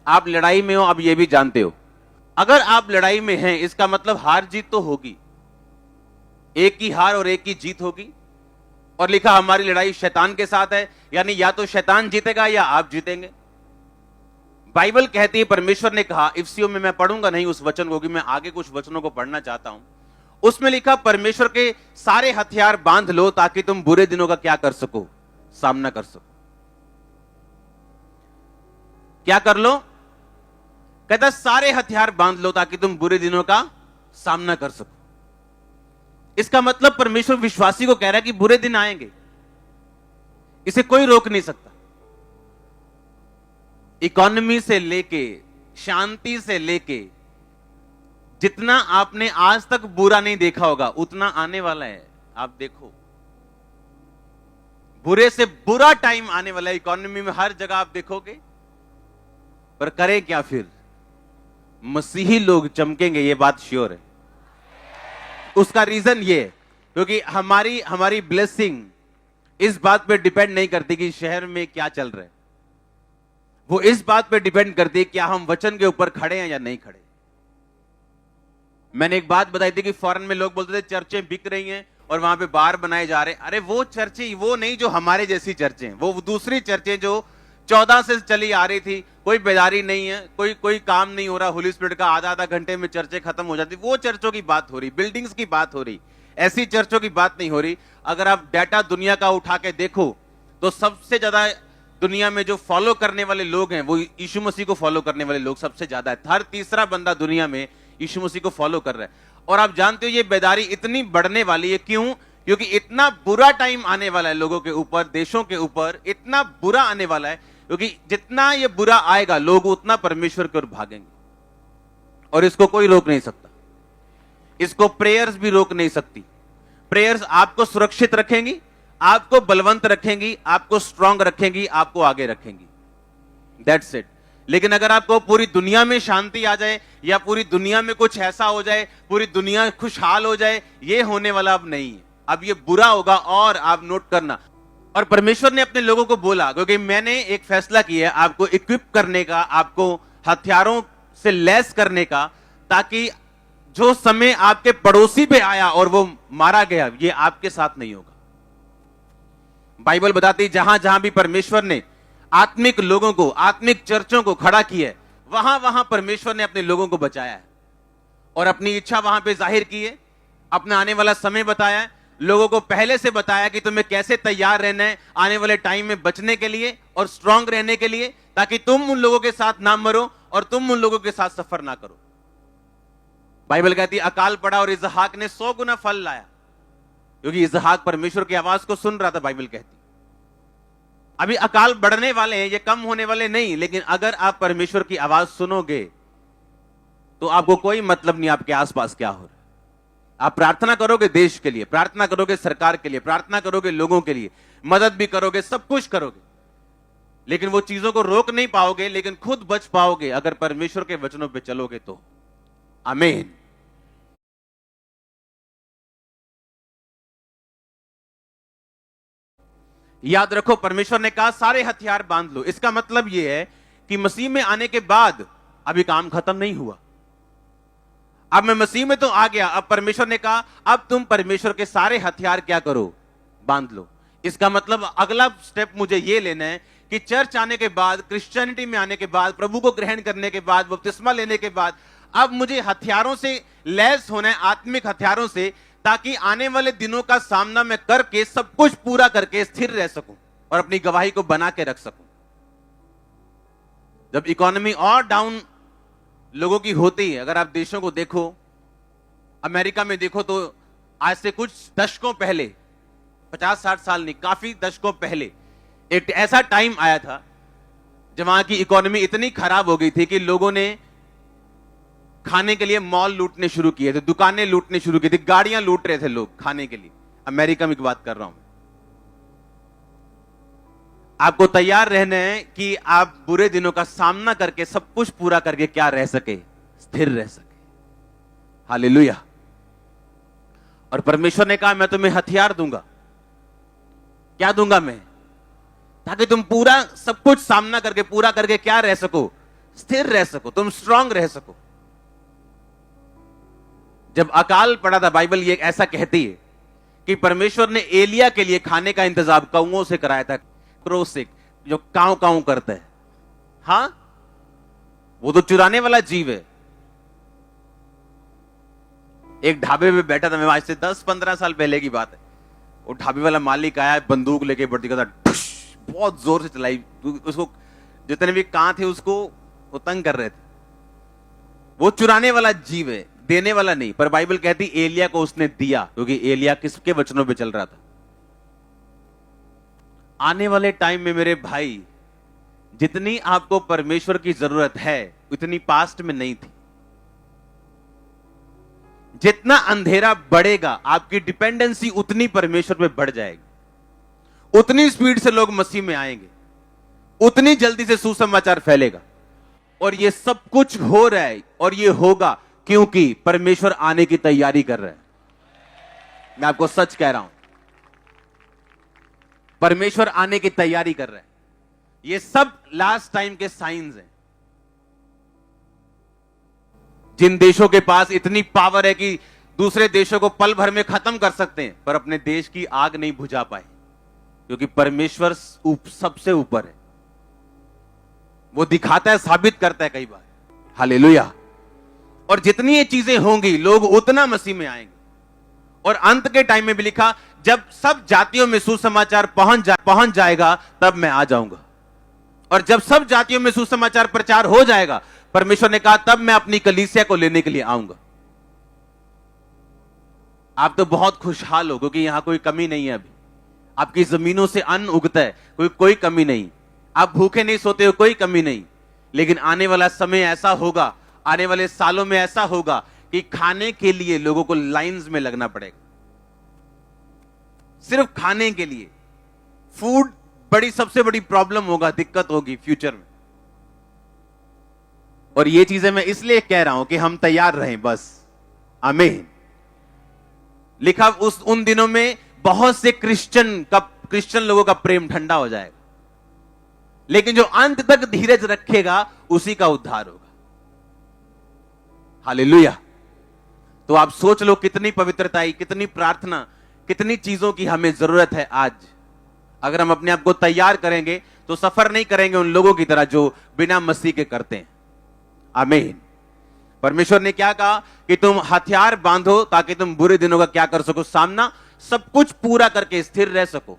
आप लड़ाई में हो, आप ये भी जानते हो। अगर आप लड़ाई में हैं, इसका मतलब हार जीत तो होगी, एक की हार और एक की जीत होगी। और लिखा हमारी लड़ाई शैतान के साथ है, यानी या तो शैतान जीतेगा या आप जीतेंगे। बाइबल कहती है, परमेश्वर ने कहा, इफ्सियों में मैं पढ़ूंगा नहीं उस वचन को, कि मैं आगे कुछ वचनों को पढ़ना चाहता हूं। उसमें लिखा, परमेश्वर के सारे हथियार बांध लो ताकि तुम बुरे दिनों का क्या कर सको, सामना कर सको। क्या कर लो? कहता सारे हथियार बांध लो ताकि तुम बुरे दिनों का सामना कर सको। इसका मतलब परमेश्वर विश्वासी को कह रहा है कि बुरे दिन आएंगे, इसे कोई रोक नहीं सकता। इकोनॉमी से लेके, शांति से लेके, जितना आपने आज तक बुरा नहीं देखा होगा उतना आने वाला है। आप देखो, बुरे से बुरा टाइम आने वाला है इकोनॉमी में, हर जगह आप देखोगे। पर करे क्या फिर? मसीही लोग चमकेंगे, ये बात श्योर है। उसका रीजन ये है क्योंकि हमारी ब्लेसिंग इस बात पे डिपेंड नहीं करती कि शहर में क्या चल रहा है, वो इस बात पे डिपेंड करती है क्या हम वचन के ऊपर खड़े हैं या नहीं खड़े। मैंने एक बात बताई थी कि फॉरेन में लोग बोलते थे चर्चें बिक रही हैं और वहां पे बार बनाए जा रहे हैं। अरे वो चर्चें वो नहीं जो हमारे जैसी चर्चें हैं, वो दूसरी चर्चें जो 14 से चली आ रही थी, कोई बेदारी नहीं है, कोई काम नहीं हो रहा, होली स्पिरिट का आधा घंटे में चर्चें खत्म हो जाती, वो चर्चों की बात हो रही, बिल्डिंग्स की बात हो रही, ऐसी चर्चों की बात नहीं हो रही। अगर आप डाटा दुनिया का उठा के देखो तो सबसे ज्यादा दुनिया में जो फॉलो करने वाले लोग हैं वो यीशु मसीह को फॉलो करने वाले लोग सबसे ज्यादा है। हर तीसरा बंदा दुनिया में यीशु मसीह को फॉलो कर रहा है। और आप जानते हो ये बेदारी इतनी बढ़ने वाली है, क्यों? क्योंकि इतना बुरा टाइम आने वाला है लोगों के ऊपर, देशों के ऊपर इतना बुरा आने वाला है, क्योंकि जितना ये बुरा आएगा लोग उतना परमेश्वर की ओर भागेंगे। और इसको कोई रोक नहीं सकता, इसको प्रेयर्स भी रोक नहीं सकती। प्रेयर्स आपको सुरक्षित रखेंगी, आपको बलवंत रखेंगी, आपको स्ट्रांग रखेंगी, आपको आगे रखेंगी। That's it. लेकिन अगर आपको पूरी दुनिया में शांति आ जाए या पूरी दुनिया में कुछ ऐसा हो जाए, पूरी दुनिया खुशहाल हो जाए, ये होने वाला अब नहीं है। अब ये बुरा होगा। और आप नोट करना, और परमेश्वर ने अपने लोगों को बोला, क्योंकि मैंने एक फैसला किया है आपको इक्विप करने का, आपको हथियारों से लैस करने का, ताकि जो समय आपके पड़ोसी पे आया और वो मारा गया, ये आपके साथ नहीं होगा। बाइबल बताती जहां जहां भी परमेश्वर ने आत्मिक लोगों को, आत्मिक चर्चों को खड़ा किया है, वहां वहां परमेश्वर ने अपने लोगों को बचाया है और अपनी इच्छा वहां पे जाहिर की है, अपना आने वाला समय बताया है, लोगों को पहले से बताया कि तुम्हें कैसे तैयार रहना है आने वाले टाइम में बचने के लिए और स्ट्रांग रहने के लिए, ताकि तुम उन लोगों के साथ ना मरो और तुम उन लोगों के साथ सफर ना करो। बाइबल कहती है अकाल पड़ा और इसहाक ने 100 गुना फल लाया, क्योंकि इसहाक परमेश्वर की आवाज को सुन रहा था। बाइबल कहती अभी अकाल बढ़ने वाले हैं, ये कम होने वाले नहीं, लेकिन अगर आप परमेश्वर की आवाज सुनोगे तो आपको कोई मतलब नहीं आपके आसपास क्या हो रहा है। आप प्रार्थना करोगे देश के लिए, प्रार्थना करोगे सरकार के लिए, प्रार्थना करोगे लोगों के लिए, मदद भी करोगे, सब कुछ करोगे, लेकिन वो चीजों को रोक नहीं पाओगे, लेकिन खुद बच पाओगे अगर परमेश्वर के वचनों पे चलोगे तो। आमीन। याद रखो, परमेश्वर ने कहा सारे हथियार बांध लो। इसका मतलब यह है कि मसीह में आने के बाद अभी काम खत्म नहीं हुआ। अब मैं मसीह में तो आ गया, अब परमेश्वर ने कहा अब तुम परमेश्वर के सारे हथियार क्या करो, बांध लो। इसका मतलब अगला स्टेप मुझे यह लेना है कि चर्च आने के बाद, क्रिश्चियनिटी में आने के बाद, प्रभु को ग्रहण करने के बाद, बपतिस्मा लेने के बाद, अब मुझे हथियारों से लैस होना है, आत्मिक हथियारों से, ताकि आने वाले दिनों का सामना मैं करके सब कुछ पूरा करके स्थिर रह सकूं और अपनी गवाही को बना के रख सकूं। जब इकोनॉमी और डाउन लोगों की होती है, अगर आप देशों को देखो, अमेरिका में देखो, तो आज से कुछ दशकों पहले, 50-60 साल नहीं, काफी दशकों पहले एक ऐसा टाइम आया था जब वहां की इकोनॉमी इतनी खराब हो गई थी कि लोगों ने खाने के लिए मॉल लूटने शुरू किए थे, दुकानें लूटने शुरू की थी, गाड़ियां लूट रहे थे लोग खाने के लिए। अमेरिका में की बात कर रहा हूं। आपको तैयार रहना है कि आप बुरे दिनों का सामना करके सब कुछ पूरा करके क्या रह सके, स्थिर रह सके। हालेलुया। और परमेश्वर ने कहा मैं तुम्हें हथियार दूंगा। क्या दूंगा मैं? ताकि तुम पूरा सब कुछ सामना करके, पूरा करके क्या रह सको, स्थिर रह सको, तुम स्ट्रांग रह सको। जब अकाल पड़ा था, बाइबल ये ऐसा कहती है कि परमेश्वर ने एलिया के लिए खाने का इंतजाम कौओं से कराया था, क्रो से, जो काऊ काऊ करता है। हां, वो तो चुराने वाला जीव है। एक ढाबे पे बैठा था मैं, आज से 10-15 साल पहले की बात है। वो ढाबे वाला मालिक आया, बंदूक लेके बढ़ती था, बहुत जोर से चलाई। उसको जितने भी कां थे उसको वो तंग कर रहे थे। वो चुराने वाला जीव है, देने वाला नहीं। पर बाइबल कहती एलिया को उसने दिया, क्योंकि एलिया किसके वचनों पे चल रहा था। आने वाले टाइम में मेरे भाई, जितनी आपको परमेश्वर की जरूरत है उतनी पास्ट में नहीं थी। जितना अंधेरा बढ़ेगा, आपकी डिपेंडेंसी उतनी परमेश्वर पे बढ़ जाएगी। उतनी स्पीड से लोग मसीह में आएंगे, उतनी जल्दी से सुसमाचार फैलेगा। और ये सब कुछ हो रहा है और ये होगा क्योंकि परमेश्वर आने की तैयारी कर रहा है। मैं आपको सच कह रहा हूं, परमेश्वर आने की तैयारी कर रहा है। ये सब लास्ट टाइम के साइंस हैं। जिन देशों के पास इतनी पावर है कि दूसरे देशों को पल भर में खत्म कर सकते हैं, पर अपने देश की आग नहीं बुझा पाए, क्योंकि परमेश्वर सबसे ऊपर है। वो दिखाता है, साबित करता है कई बार। हालेलुया। और जितनी ये चीजें होंगी, लोग उतना मसीह में आएंगे। और अंत के टाइम में भी लिखा, जब सब जातियों में सुसमाचार पहुंच जाएगा, तब मैं आ जाऊंगा। और जब सब जातियों में सुसमाचार प्रचार हो जाएगा, परमेश्वर ने कहा, तब मैं अपनी कलीसिया को लेने के लिए आऊंगा। आप तो बहुत खुशहाल हो, क्योंकि यहां कोई कमी नहीं है। अभी आपकी जमीनों से अन्न उगता है, कोई कमी नहीं। आप भूखे नहीं सोते हो, कोई कमी नहीं। लेकिन आने वाला समय ऐसा होगा, आने वाले सालों में ऐसा होगा कि खाने के लिए लोगों को लाइंस में लगना पड़ेगा, सिर्फ खाने के लिए। फूड सबसे बड़ी प्रॉब्लम होगा, दिक्कत होगी फ्यूचर में। और ये चीजें मैं इसलिए कह रहा हूं कि हम तैयार रहें बस। आमीन। लिखा, उन दिनों में बहुत से क्रिश्चियन लोगों का प्रेम ठंडा हो जाएगा, लेकिन जो अंत तक धीरज रखेगा उसी का उद्धार होगा। हालेलुया। तो आप सोच लो, कितनी पवित्रता, कितनी प्रार्थना, कितनी चीजों की हमें जरूरत है आज। अगर हम अपने आप को तैयार करेंगे तो सफर नहीं करेंगे उन लोगों की तरह जो बिना मसीह के करते हैं। आमीन। परमेश्वर ने क्या कहा कि तुम हथियार बांधो ताकि तुम बुरे दिनों का क्या कर सको, सामना, सब कुछ पूरा करके स्थिर रह सको।